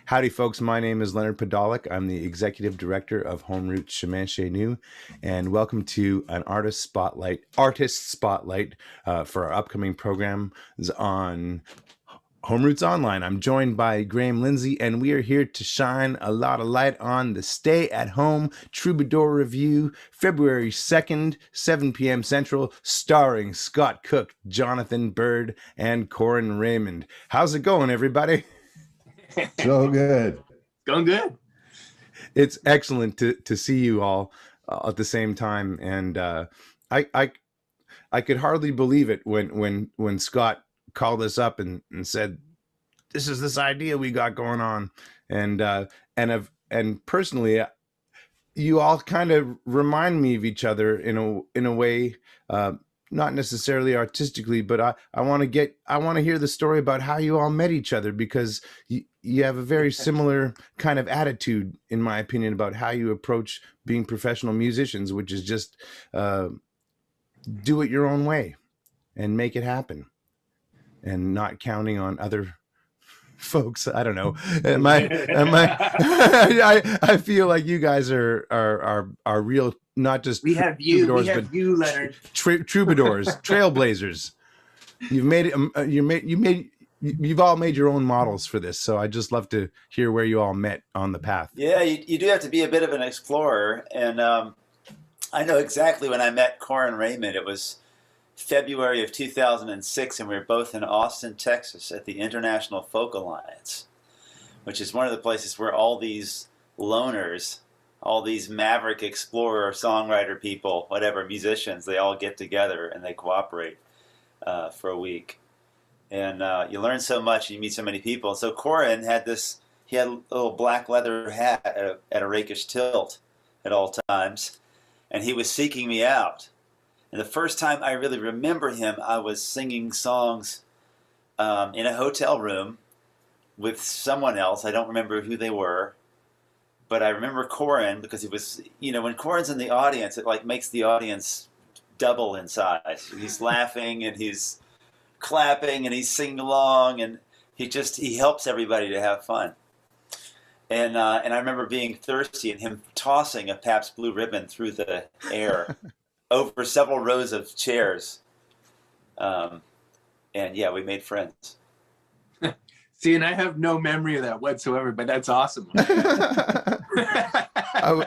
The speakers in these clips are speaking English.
Howdy, folks. My name is Leonard Podolak. I'm the Executive Director of Home Roots Chemin Chez Nous, and welcome to an Artist Spotlight for our upcoming programs on Home Roots Online. I'm joined by Graham Lindsay, and we are here to shine a lot of light on the Stay at Home Troubadour Review, February 2nd, 7 p.m. Central, starring Scott Cook, Jonathan Byrd, and Corin Raymond. How's it going, everybody? So good. Going good. It's excellent to see you all at the same time, and I could hardly believe it when Scott called us up and said, "This is this idea we got going on," and personally, you all kind of remind me of each other in a way. Not necessarily artistically, but I want to hear the story about how you all met each other, because you have a very similar kind of attitude, in my opinion, about how you approach being professional musicians, which is just do it your own way and make it happen, and not counting on other folks. I don't know. I feel like you guys are real. Not just we have you, Leonard. Troubadours, trailblazers. You've all made your own models for this, so I'd just love to hear where you all met on the path. Yeah, you do have to be a bit of an explorer, and I know exactly when I met Corin Raymond. It was February of 2006, and we were both in Austin, Texas, at the International Folk Alliance, which is one of the places where all these loners, all these maverick explorer, songwriter people, whatever, musicians, they all get together and they cooperate for a week. And you learn so much, and you meet so many people. And so Corin had he had a little black leather hat at a rakish tilt at all times, and he was seeking me out. And the first time I really remember him, I was singing songs in a hotel room with someone else. I don't remember who they were. But I remember Corin because he was, when Corin's in the audience, it like makes the audience double in size. He's laughing and he's clapping and he's singing along, and he helps everybody to have fun. And I remember being thirsty and him tossing a Pabst Blue Ribbon through the air over several rows of chairs. And yeah, we made friends. See, and I have no memory of that whatsoever, but that's awesome.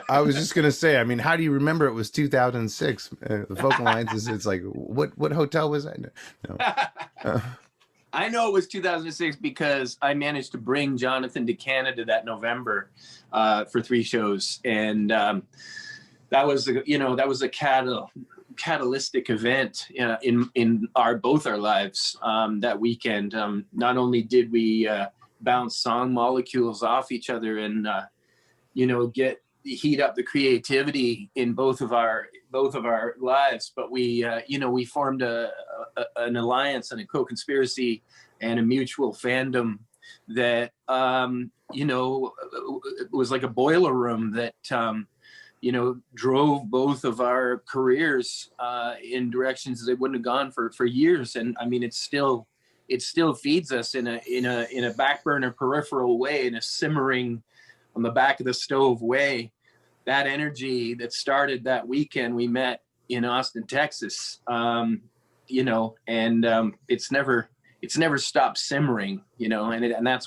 I was just going to say, I mean, how do you remember it was 2006? The Folk Alliance it's like, what hotel was that? No. I know it was 2006 because I managed to bring Jonathan to Canada that November for 3 shows. And that was a catalytic event in both our lives that weekend. Not only did we bounce song molecules off each other and heat up the creativity in both of our lives, but we formed an alliance and a co-conspiracy and a mutual fandom that was like a boiler room that drove both of our careers in directions they wouldn't have gone for years. And I mean, it still feeds us in a back burner peripheral way, in a simmering on the back of the stove way. That energy that started that weekend we met in Austin, Texas, and it's never stopped simmering, and that's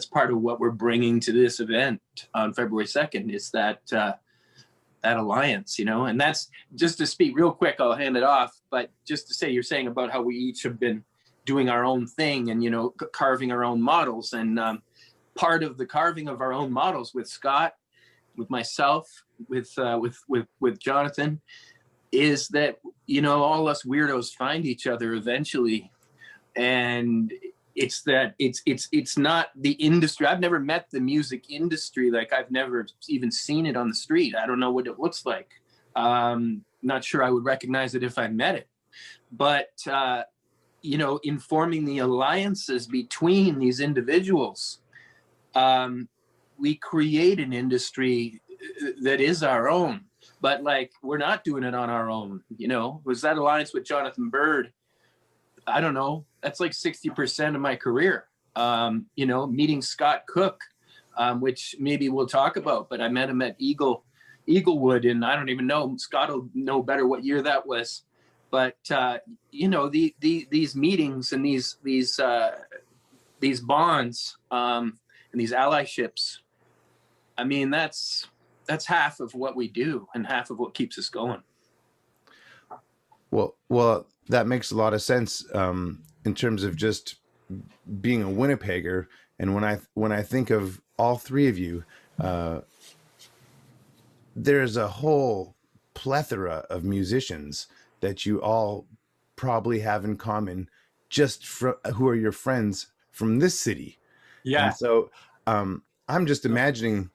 part of what we're bringing to this event on February 2nd. Is that alliance, and that's just to speak real quick. I'll hand it off, but just to say, you're saying about how we each have been doing our own thing and carving our own models, and part of the carving of our own models with Scott, with myself, with Jonathan, is that all us weirdos find each other eventually, and it's not the industry. I've never met the music industry. Like, I've never even seen it on the street. I don't know what it looks like. Not sure I would recognize it if I met it. But, in forming the alliances between these individuals, we create an industry that is our own. But, like, we're not doing it on our own. Was that alliance with Jonathan Byrd? I don't know. That's like 60% of my career. Meeting Scott Cook which maybe we'll talk about. But I met him at Eaglewood, and I don't even know. Scott will know better what year that was. But these meetings and these bonds and these allyships, I mean, that's half of what we do and half of what keeps us going. Well, that makes a lot of sense in terms of just being a Winnipegger. And when I think of all three of you, there's a whole plethora of musicians that you all probably have in common, just who are your friends from this city. Yeah. And so I'm just imagining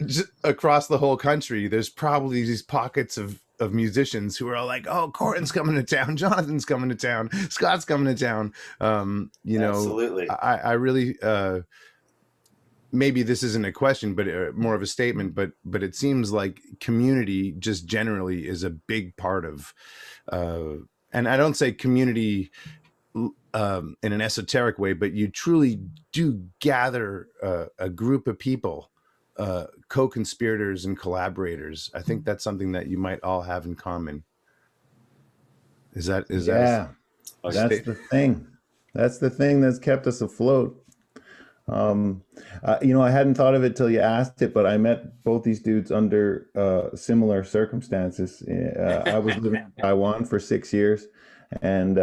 just across the whole country, there's probably these pockets of musicians who are all like, oh, Corin's coming to town, Jonathan's coming to town, Scott's coming to town. Absolutely. I really, maybe this isn't a question, but more of a statement, but it seems like community just generally is a big part of, and I don't say community in an esoteric way, but you truly do gather a group of people, co-conspirators and collaborators. I think that's something that you might all have in common. Is that That's the thing. That's the thing that's kept us afloat. I hadn't thought of it till you asked it, but I met both these dudes under similar circumstances. I was living in Taiwan for 6 years, and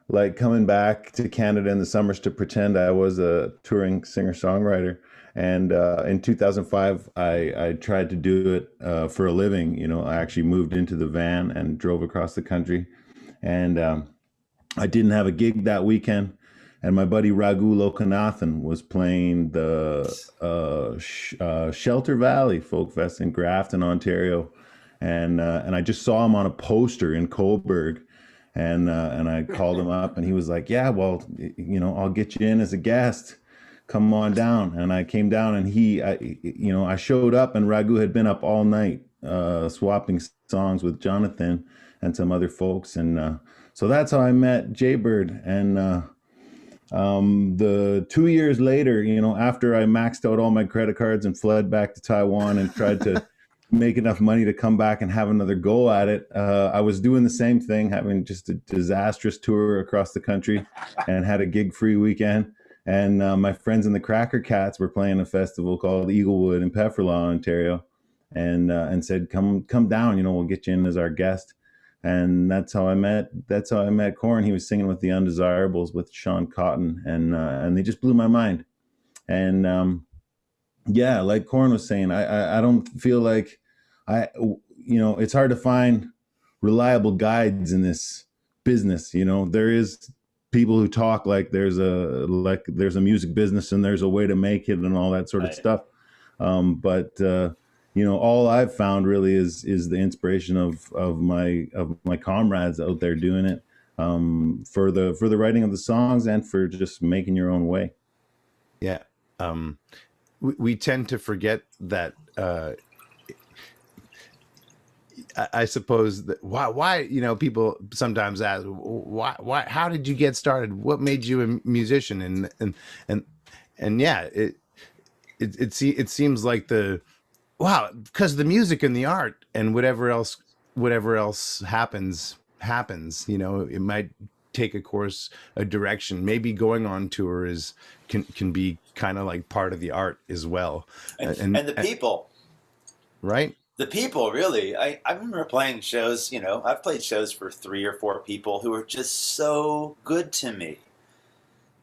like coming back to Canada in the summers to pretend I was a touring singer-songwriter. And in 2005, I tried to do it for a living. I actually moved into the van and drove across the country. And I didn't have a gig that weekend. And my buddy Raghu Lokanathan was playing the Shelter Valley Folk Fest in Grafton, Ontario. And I just saw him on a poster in Cobourg. And I called him up, and he was like, yeah, well, I'll get you in as a guest. Come on down. And I came down, and I showed up, and Raghu had been up all night swapping songs with Jonathan and some other folks. And so that's how I met Byrd. And the 2 years later, after I maxed out all my credit cards and fled back to Taiwan and tried to make enough money to come back and have another go at it, I was doing the same thing, having just a disastrous tour across the country, and had a gig-free weekend. And my friends in the Cracker Cats were playing a festival called Eaglewood in Pefferlaw, Ontario, and said, come down, we'll get you in as our guest. And that's how I met Corin. He was singing with the Undesirables with Sean Cotton, and they just blew my mind. And yeah, like Corin was saying, I don't feel like it's hard to find reliable guides in this business. There is people who talk like there's a music business and there's a way to make it and all that sort of stuff. But all I've found really is the inspiration of my comrades out there doing it, for the writing of the songs and for just making your own way. Yeah. We tend to forget that, I suppose that why people sometimes ask why how did you get started, what made you a musician, and yeah, it seems like because the music and the art and whatever else happens, it might take a direction. Maybe going on tour can be kind of like part of the art as well, and the people, right? The people, really. I remember playing shows, I've played shows for 3 or 4 people who were just so good to me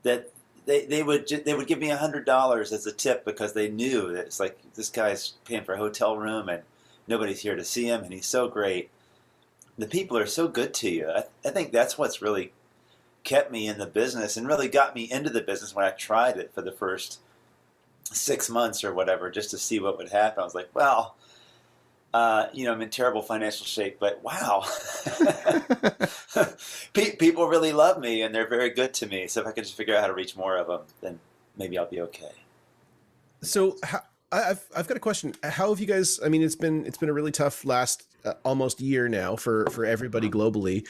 that they would give me $100 as a tip, because they knew that it's like, this guy's paying for a hotel room and nobody's here to see him, and he's so great. The people are so good to you. I think that's what's really kept me in the business and really got me into the business when I tried it for the first 6 months or whatever, just to see what would happen. I was like, well, I'm in terrible financial shape, but wow, people really love me and they're very good to me. So if I can just figure out how to reach more of them, then maybe I'll be okay. So I've got a question. How have you guys? I mean, it's been a really tough last almost year now for everybody globally.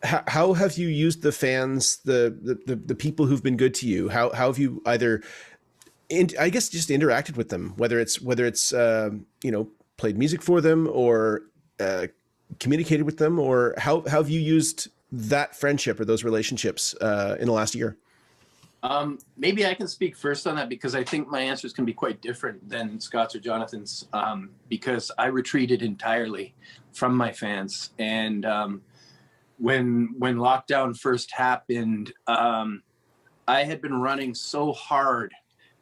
How have you used the fans, the people who've been good to you? How have you either, I guess, just interacted with them, whether it's played music for them or communicated with them, or how have you used that friendship or those relationships in the last year? Maybe I can speak first on that, because I think my answers can be quite different than Scott's or Jonathan's, because I retreated entirely from my fans. And when lockdown first happened, I had been running so hard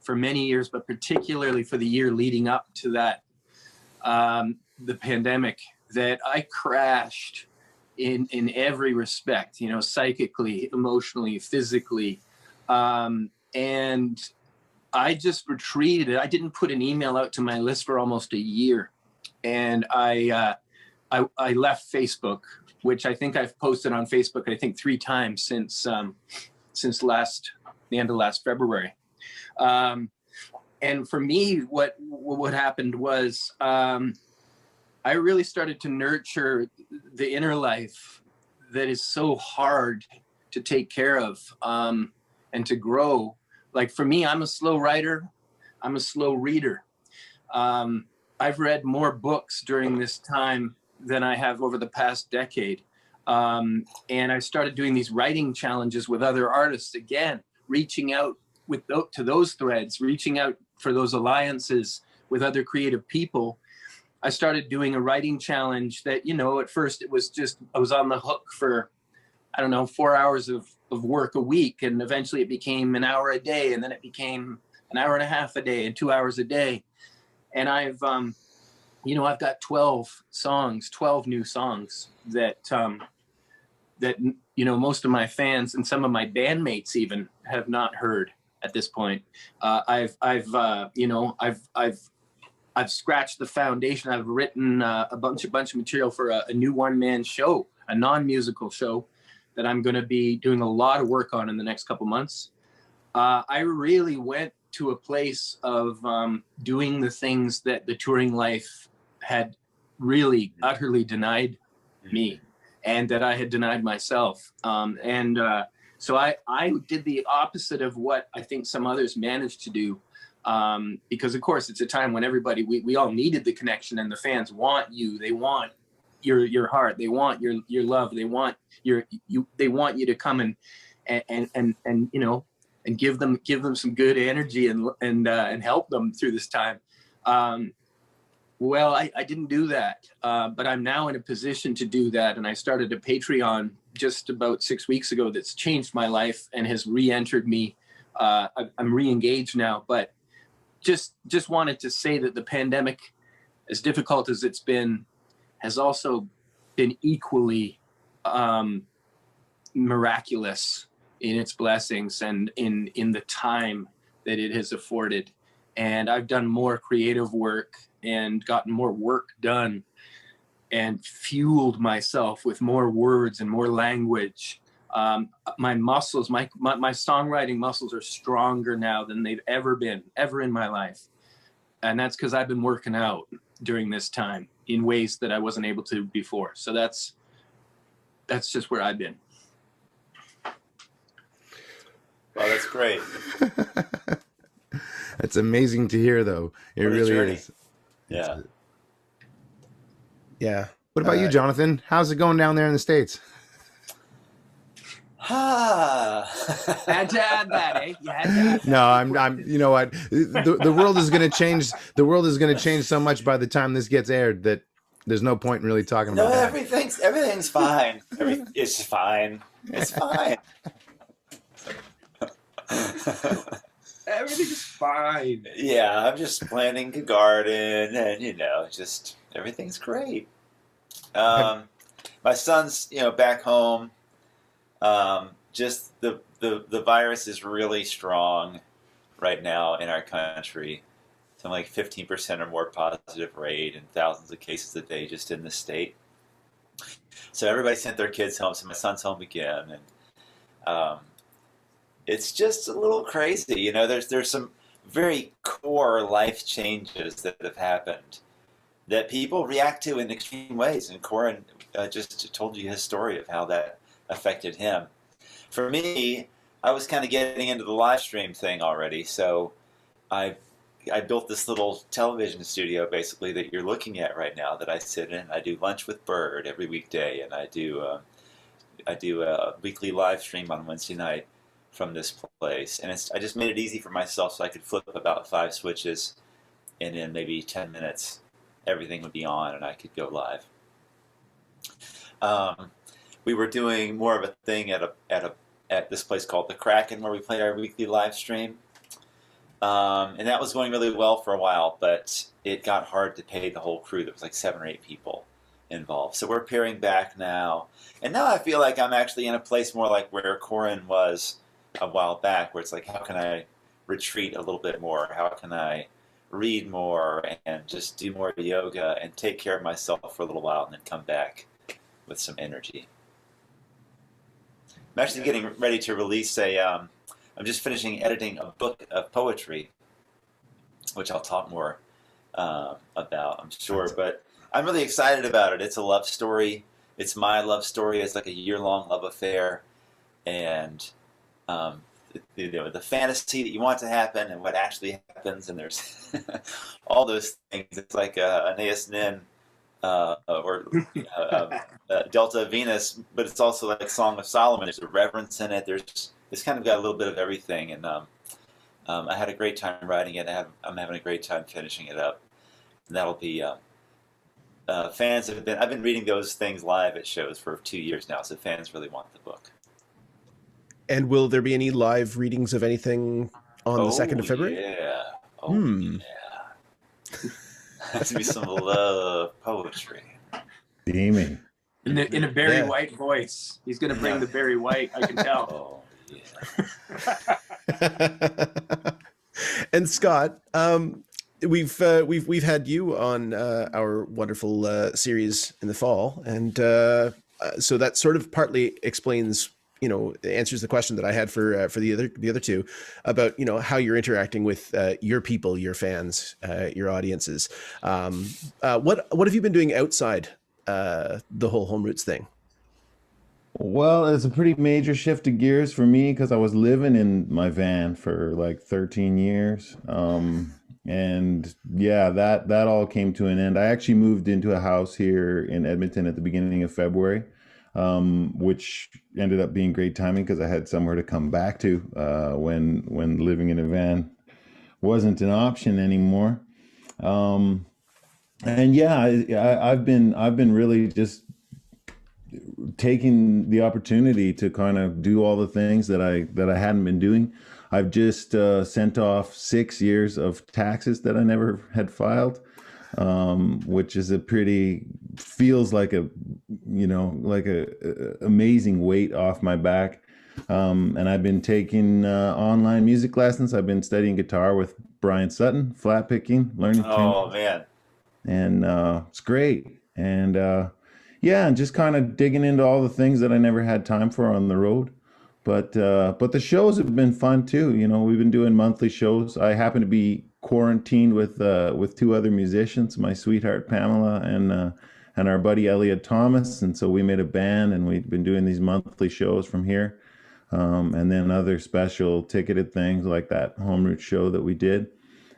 for many years, but particularly for the year leading up to that, the pandemic, that I crashed in every respect, psychically, emotionally, physically. And I just retreated. I didn't put an email out to my list for almost a year. And I left Facebook, which I think I've posted on Facebook, I think 3 times since the end of last February. And for me, what happened was, I really started to nurture the inner life that is so hard to take care of, and to grow. Like for me, I'm a slow writer. I'm a slow reader. I've read more books during this time than I have over the past decade. And I started doing these writing challenges with other artists, again, reaching out to those threads, reaching out for those alliances with other creative people. I started doing a writing challenge that, at first it was just, I was on the hook for, 4 hours of work a week. And eventually it became an hour a day. And then it became an hour and a half a day and 2 hours a day. And I've got 12 new songs that most of my fans and some of my bandmates even have not heard at this point. I've scratched the foundation. I've written a bunch of material for a new one-man show, a non-musical show that I'm going to be doing a lot of work on in the next couple months. I really went to a place of doing the things that the touring life had really utterly denied me, and that I had denied myself. So I did the opposite of what I think some others managed to do. Because of course it's a time when everybody, we all needed the connection, and the fans want you, they want your heart, they want your love, they want they want you to come and give them some good energy and help them through this time. Well, I didn't do that, but I'm now in a position to do that, and I started a Patreon just about 6 weeks ago that's changed my life and has re-entered me. I'm re-engaged now, but just wanted to say that the pandemic, as difficult as it's been, has also been equally miraculous in its blessings and in the time that it has afforded. And I've done more creative work and gotten more work done and fueled myself with more words and more language. My muscles, my songwriting muscles are stronger now than they've ever been, ever in my life. And that's because I've been working out during this time in ways that I wasn't able to before. So that's just where I've been. Well, that's great. That's amazing to hear, though. It really is. Yeah. Yeah. What about you, Jonathan? How's it going down there in the States? Had to add that, eh? You had to add that. No, I'm. You know what? The world is going to change. The world is going to change so much by the time this gets aired that there's no point in really talking about that. Everything's fine. It's fine. It's fine. Everything's fine. Yeah, I'm just planting a garden, and just everything's great. My son's, back home. Just the virus is really strong right now in our country. Something like 15% or more positive rate and thousands of cases a day just in the state. So everybody sent their kids home. So my son's home again, and it's just a little crazy. There's some very core life changes that have happened that people react to in extreme ways. And Corin just told you his story of how that affected him. For me, I was kind of getting into the live stream thing already, so I built this little television studio basically that you're looking at right now that I sit in. I do lunch with Byrd every weekday, and I do a weekly live stream on Wednesday night from this place. And I just made it easy for myself so I could flip about 5 switches, and in maybe 10 minutes, everything would be on and I could go live. We were doing more of a thing at this place called the Kraken where we played our weekly live stream. And that was going really well for a while, but it got hard to pay the whole crew. There was like 7 or 8 people involved. So we're paring back now. And now I feel like I'm actually in a place more like where Corin was a while back, where it's like, how can I retreat a little bit more? How can I read more and just do more yoga and take care of myself for a little while and then come back with some energy? I'm actually getting ready to release I'm just finishing editing a book of poetry, which I'll talk more about, I'm sure. But I'm really excited about it. It's a love story. It's my love story. It's like a year-long love affair. And the fantasy that you want to happen and what actually happens. And there's all those things. It's like Aeneas Nin or Delta Venus, but it's also like Song of Solomon. There's a reverence in it. It's kind of got a little bit of everything, and I had a great time writing it. I'm having a great time finishing it up. And that'll be fans I've been reading those things live at shows for 2 years now, so fans really want the book. And will there be any live readings of anything on the 2nd of February? Yeah. Yeah. There's gonna be some love poetry. Steaming. In a Barry White voice. He's going to bring the Barry White, I can tell. And Scott, we've had you on our wonderful series in the fall, and so that sort of partly explains, answers the question that I had for the other two about how you're interacting with your people, your fans, your audiences. What have you been doing outside the whole Home Roots thing? Well, it's a pretty major shift of gears for me because I was living in my van for like 13 years. And yeah, that all came to an end. I actually moved into a house here in Edmonton at the beginning of February, which ended up being great timing because I had somewhere to come back to when living in a van wasn't an option anymore. And yeah, I've been really just taking the opportunity to kind of do all the things that I hadn't been doing. I've just sent off 6 years of taxes that I never had filed, which is feels like a amazing weight off my back. And I've been taking online music lessons. I've been studying guitar with Brian Sutton, flat picking, learning. Oh man. And it's great. And yeah, and just kind of digging into all the things that I never had time for on the road. But the shows have been fun too. We've been doing monthly shows. I happen to be quarantined with 2 other musicians, my sweetheart Pamela and our buddy Elliot Thomas. And so we made a band, and we've been doing these monthly shows from here. And then other special ticketed things like that Home Roots show that we did.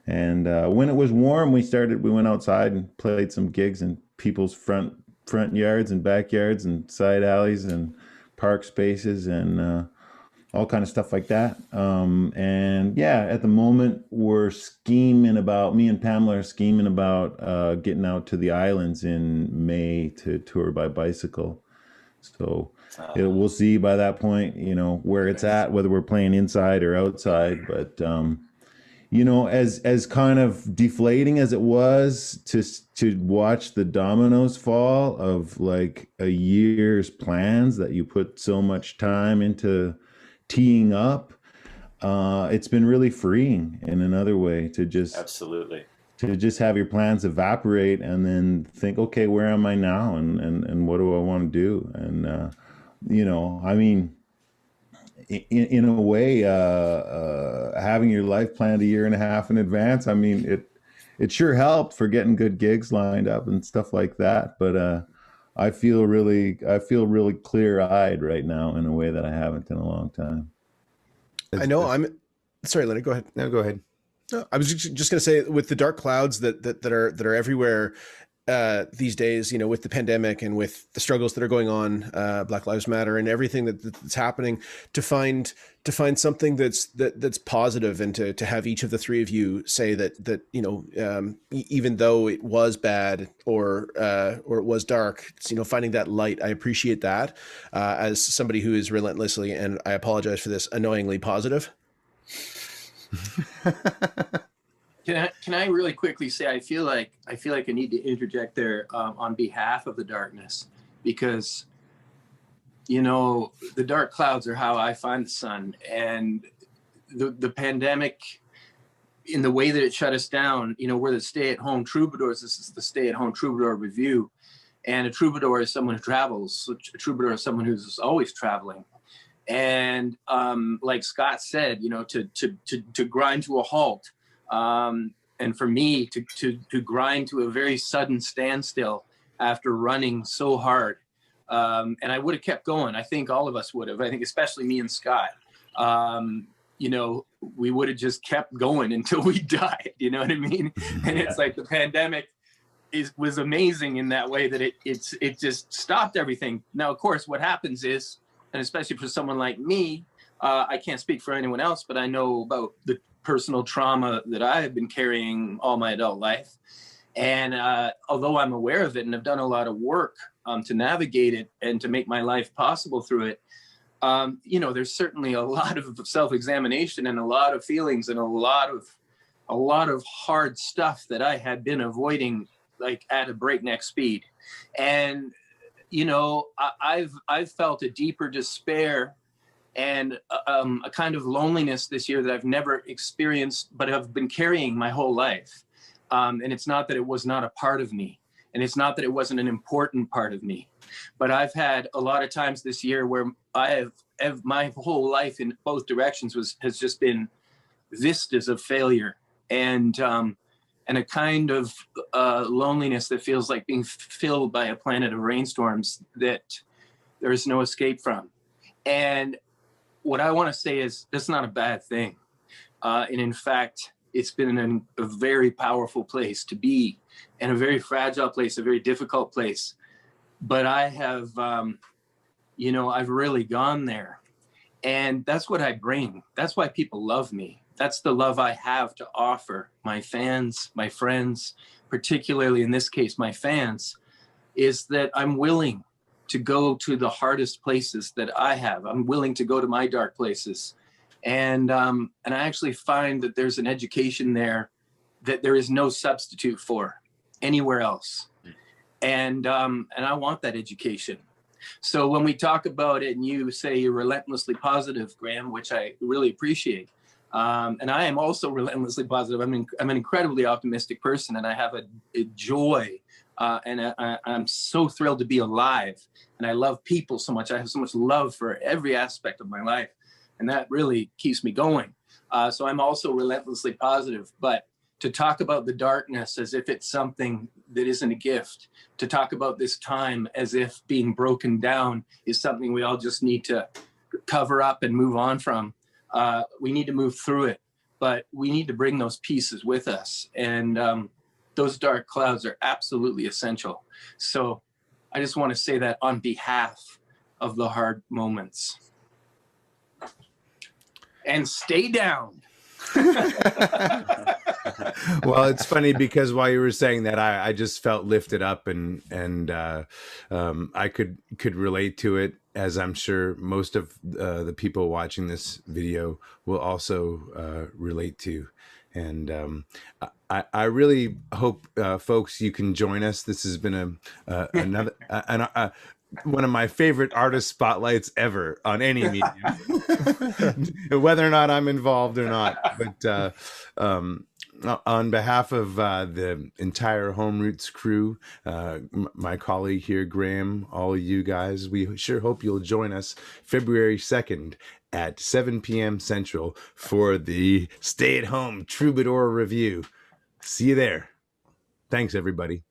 And when it was warm, we went outside and played some gigs in people's front yards and backyards and side alleys and park spaces and all kind of stuff like that. And yeah, at the moment me and Pamela are scheming about getting out to the islands in May to tour by bicycle. So we'll see by that point, where it's at, whether we're playing inside or outside. But as kind of deflating as it was to watch the dominoes fall of like a year's plans that you put so much time into teeing up, it's been really freeing in another way to just absolutely to just have your plans evaporate and then think, okay, where am I now, and what do I want to do? And I mean, in a way, having your life planned a year and a half in advance, I mean, it sure helped for getting good gigs lined up and stuff like that. But I feel really clear-eyed right now in a way that I haven't in a long time. I know. I'm sorry, Leonard. Go ahead. No, go ahead. No, I was just going to say, with the dark clouds that are everywhere these days, you know, with the pandemic and with the struggles that are going on, Black Lives Matter and everything that's happening, to find something that's positive, and to have each of the three of you say that you know, even though it was bad or it was dark, you know, finding that light. I appreciate that as somebody who is relentlessly, and I apologize for this, annoyingly positive. Can I really quickly say, I feel like I need to interject there on behalf of the darkness, because, you know, the dark clouds are how I find the sun, and the pandemic, in the way that it shut us down, you know, we're the stay-at-home troubadours. This is the stay-at-home troubadour review, and a troubadour is someone who travels. A troubadour is someone who's always traveling. And like Scott said, you know, to grind to a halt, and for me to grind to a very sudden standstill after running so hard, and I would have kept going. I think all of us would have. I think especially me and Scott. You know, we would have just kept going until we died. You know what I mean? And it's like the pandemic was amazing in that way, that it just stopped everything. Now, of course, what happens is, and especially for someone like me, I can't speak for anyone else, but I know about the personal trauma that I have been carrying all my adult life. And although I'm aware of it and have done a lot of work to navigate it and to make my life possible through it, you know, there's certainly a lot of self-examination and a lot of feelings and a lot of hard stuff that I had been avoiding, like at a breakneck speed. And you know, I've felt a deeper despair and a kind of loneliness this year that I've never experienced, but have been carrying my whole life. And it's not that it was not a part of me, and it's not that it wasn't an important part of me, but I've had a lot of times this year where I have my whole life in both directions has just been vistas of failure, and a kind of loneliness that feels like being filled by a planet of rainstorms that there is no escape from. And what I want to say is that's not a bad thing. And in fact, it's been a very powerful place to be, and a very fragile place, a very difficult place. But I have, you know, I've really gone there. And that's what I bring. That's why people love me. That's the love I have to offer my fans, my friends, particularly in this case, my fans, is that I'm willing to go to the hardest places that I have. I'm willing to go to my dark places. And I actually find that there's an education there that there is no substitute for anywhere else. And I want that education. So when we talk about it and you say you're relentlessly positive, Graham, which I really appreciate, and I am also relentlessly positive. I'm an incredibly optimistic person, and I have a joy, and I'm so thrilled to be alive. And I love people so much. I have so much love for every aspect of my life, and that really keeps me going. So I'm also relentlessly positive. But to talk about the darkness as if it's something that isn't a gift, to talk about this time as if being broken down is something we all just need to cover up and move on from. We need to move through it, but we need to bring those pieces with us. And those dark clouds are absolutely essential. So I just want to say that on behalf of the hard moments. And stay down. Well, it's funny because while you were saying that, I just felt lifted up, and I could relate to it, as I'm sure most of the people watching this video will also relate to. And I really hope, folks, you can join us. This has been another one of my favorite artist spotlights ever on any medium, whether or not I'm involved or not. But On behalf of the entire Home Roots crew, my colleague here, Graham, all of you guys, we sure hope you'll join us February 2nd at 7 p.m. Central for the Stay at Home Troubadour Review. See you there. Thanks, everybody.